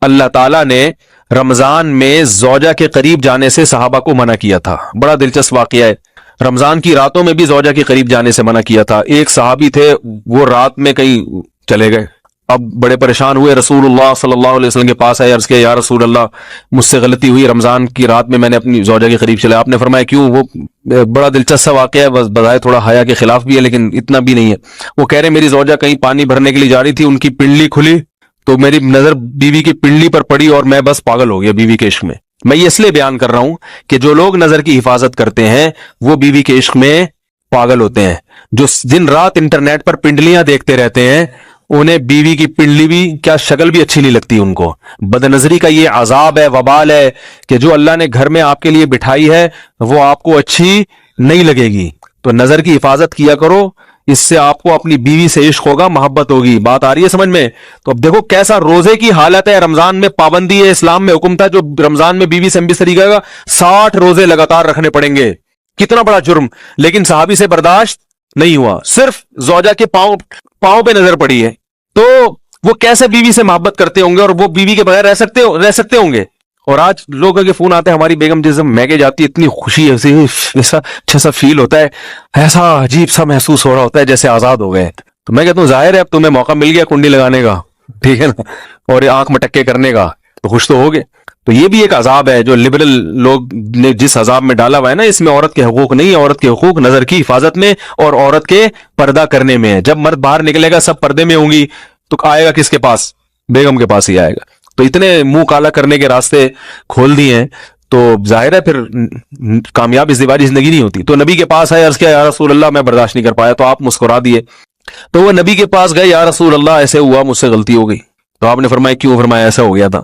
اللہ تعالیٰ نے رمضان میں زوجہ کے قریب جانے سے صحابہ کو منع کیا تھا. بڑا دلچسپ واقعہ ہے. رمضان کی راتوں میں بھی زوجہ کے قریب جانے سے منع کیا تھا. ایک صحابی تھے، وہ رات میں کہیں چلے گئے، اب بڑے پریشان ہوئے، رسول اللہ صلی اللہ علیہ وسلم کے پاس آئے، عرض کیا یا رسول اللہ مجھ سے غلطی ہوئی، رمضان کی رات میں نے اپنی زوجہ کے قریب چلا. آپ نے فرمایا کیوں؟ وہ بڑا دلچسپ واقعہ ہے، بس بظاہر تھوڑا حیا کے خلاف بھی ہے لیکن اتنا بھی نہیں ہے. وہ کہہ رہے میری زوجہ کہیں پانی بھرنے کے لیے جا رہی تھی، ان کی پنڈلی کھلی تو میری نظر بیوی کی پنڈلی پر پڑی اور میں بس پاگل ہو گیا بیوی کے عشق میں. میں یہ اس لیے بیان کر رہا ہوں کہ جو لوگ نظر کی حفاظت کرتے ہیں وہ بیوی کے عشق میں پاگل ہوتے ہیں. جو دن رات انٹرنیٹ پر پنڈلیاں دیکھتے رہتے ہیں انہیں بیوی کی پنڈلی بھی کیا شکل بھی اچھی نہیں لگتی ان کو. بد نظری کا یہ عذاب ہے، وبال ہے کہ جو اللہ نے گھر میں آپ کے لیے بٹھائی ہے وہ آپ کو اچھی نہیں لگے گی. تو نظر کی حفاظت کیا کرو، اس سے آپ کو اپنی بیوی سے عشق ہوگا، محبت ہوگی. بات آ رہی ہے سمجھ میں؟ تو اب دیکھو کیسا روزے کی حالت ہے. رمضان میں پابندی ہے، اسلام میں حکم تھا جو رمضان میں بیوی سے امبستری کرے گا 60 روزے لگاتار رکھنے پڑیں گے. کتنا بڑا جرم، لیکن صحابی سے برداشت نہیں ہوا. صرف زوجہ کے پاؤں پہ نظر پڑی ہے تو وہ کیسے بیوی سے محبت کرتے ہوں گے اور وہ بیوی کے بغیر رہ سکتے ہوں گے. اور آج لوگوں کے فون آتے ہیں ہماری بیگم جس میکے جاتی ہے اتنی خوشی ہے، ایسا اچھا سا فیل ہوتا ہے، ایسا عجیب سا محسوس ہو رہا ہوتا ہے جیسے آزاد ہو گئے. تو میں کہتا ہوں ظاہر ہے اب تمہیں موقع مل گیا کنڈی لگانے کا، ٹھیک ہے نا، اور آنکھ مٹکے کرنے کا، تو خوش تو ہوگے. تو یہ بھی ایک عذاب ہے جو لبرل لوگ نے جس عذاب میں ڈالا ہوا ہے نا، اس میں عورت کے حقوق نہیں ہے. عورت کے حقوق نظر کی حفاظت میں اور عورت کے پردہ کرنے میں ہے. جب مرد باہر نکلے گا سب پردے میں ہوں گی تو آئے گا کس کے پاس؟ بیگم کے پاس ہی آئے گا. تو اتنے منہ کالا کرنے کے راستے کھول دیے ہیں تو ظاہر ہے پھر کامیاب ازدواجی زندگی نہیں ہوتی. تو نبی کے پاس آئے، عرض کیا یا رسول اللہ میں برداشت نہیں کر پایا. تو آپ مسکرا دیے. تو وہ نبی کے پاس گئے، یا رسول اللہ ایسے ہوا، مجھ سے غلطی ہو گئی. تو آپ نے فرمایا کیوں؟ فرمایا ایسا ہو گیا تھا.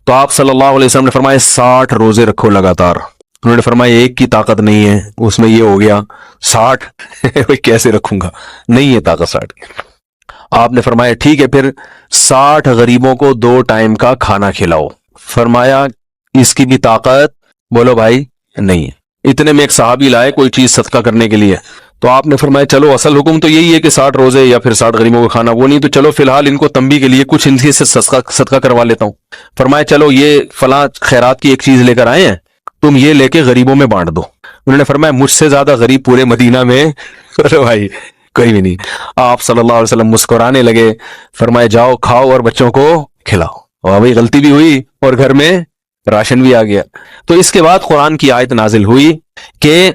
تو آپ صلی اللہ علیہ وسلم نے فرمایا 60 روزے رکھو لگاتار. انہوں نے فرمایا ایک کی طاقت نہیں ہے، اس میں یہ ہو گیا 60 کیسے رکھوں گا، نہیں ہے طاقت 60. آپ نے فرمایا ٹھیک ہے پھر 60 غریبوں کو 2 ٹائم کا کھانا کھلاؤ. فرمایا اس کی بھی طاقت بولو بھائی نہیں ہے. اتنے میں ایک صحابی لائے کوئی چیز صدقہ کرنے کے لیے. تو آپ نے فرمایا چلو اصل حکم تو یہی ہے کہ 60 روزے یا پھر 60 غریبوں کو کھانا، وہ نہیں تو چلو فی الحال ان کو تنبیہ کے لیے کچھ ان سے صدقہ کروا لیتا ہوں. فرمایا چلو یہ فلاں خیرات کی ایک چیز لے کر آئے ہیں، تم یہ لے کے غریبوں میں بانٹ دو. انہوں نے فرمایا مجھ سے زیادہ غریب پورے مدینہ میں بھائی کوئی بھی نہیں. آپ صلی اللہ علیہ وسلم مسکرانے لگے. فرمایا جاؤ کھاؤ اور بچوں کو کھلاؤ. اور بھائی غلطی بھی ہوئی اور گھر میں راشن بھی آ گیا. تو اس کے بعد قرآن کی آیت نازل ہوئی کہ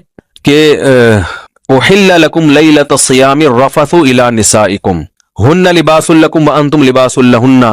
احل لکم لیلۃ الصیام الرفث الی نسائکم ہن لباس لکم وانتم لباس لہن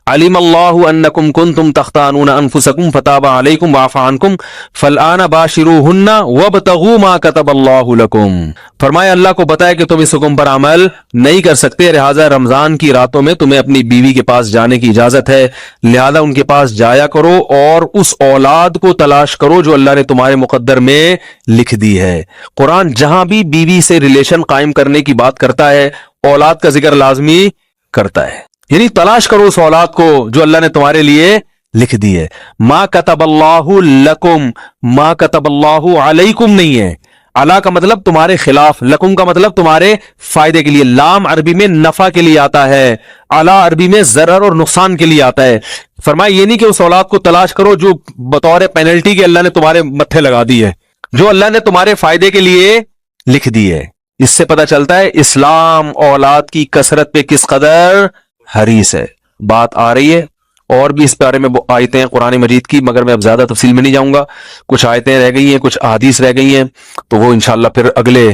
علم اللہ انکم کنتم تختانون انفسکم فتاب علیکم وعفی عنکم فالآن باشروہن وابتغوا ما کتب اللہ لکم. فرمایا اللہ کو بتایا کہ تم اس حکم پر عمل نہیں کر سکتے، لہٰذا رمضان کی راتوں میں تمہیں اپنی بیوی کے پاس جانے کی اجازت ہے، لہذا ان کے پاس جایا کرو اور اس اولاد کو تلاش کرو جو اللہ نے تمہارے مقدر میں لکھ دی ہے. قرآن جہاں بھی بیوی سے ریلیشن قائم کرنے کی بات کرتا ہے اولاد کا ذکر لازمی کرتا ہے، یعنی تلاش کرو اس اولاد کو جو اللہ نے تمہارے لیے لکھ دی ہے. ما کتب اللہ لکم، ما کتب اللہ علیکم نہیں ہے. علا کا مطلب تمہارے خلاف، لکم کا مطلب تمہارے فائدے کے لیے. لام عربی میں نفع کے لیے آتا ہے، علا عربی میں ضرر اور نقصان کے لیے آتا ہے. فرمایا یہ نہیں کہ اس اولاد کو تلاش کرو جو بطور پینلٹی کے اللہ نے تمہارے متھے لگا دی ہے، جو اللہ نے تمہارے فائدے کے لیے لکھ دی ہے. اس سے پتہ چلتا ہے اسلام اولاد کی کثرت پہ کس قدر حریص ہے. بات آ رہی ہے اور بھی اس بارے میں آیتیں ہیں قرآن مجید کی، مگر میں اب زیادہ تفصیل میں نہیں جاؤں گا. کچھ آیتیں رہ گئی ہیں، کچھ احادیث رہ گئی ہیں، تو وہ انشاءاللہ پھر اگلے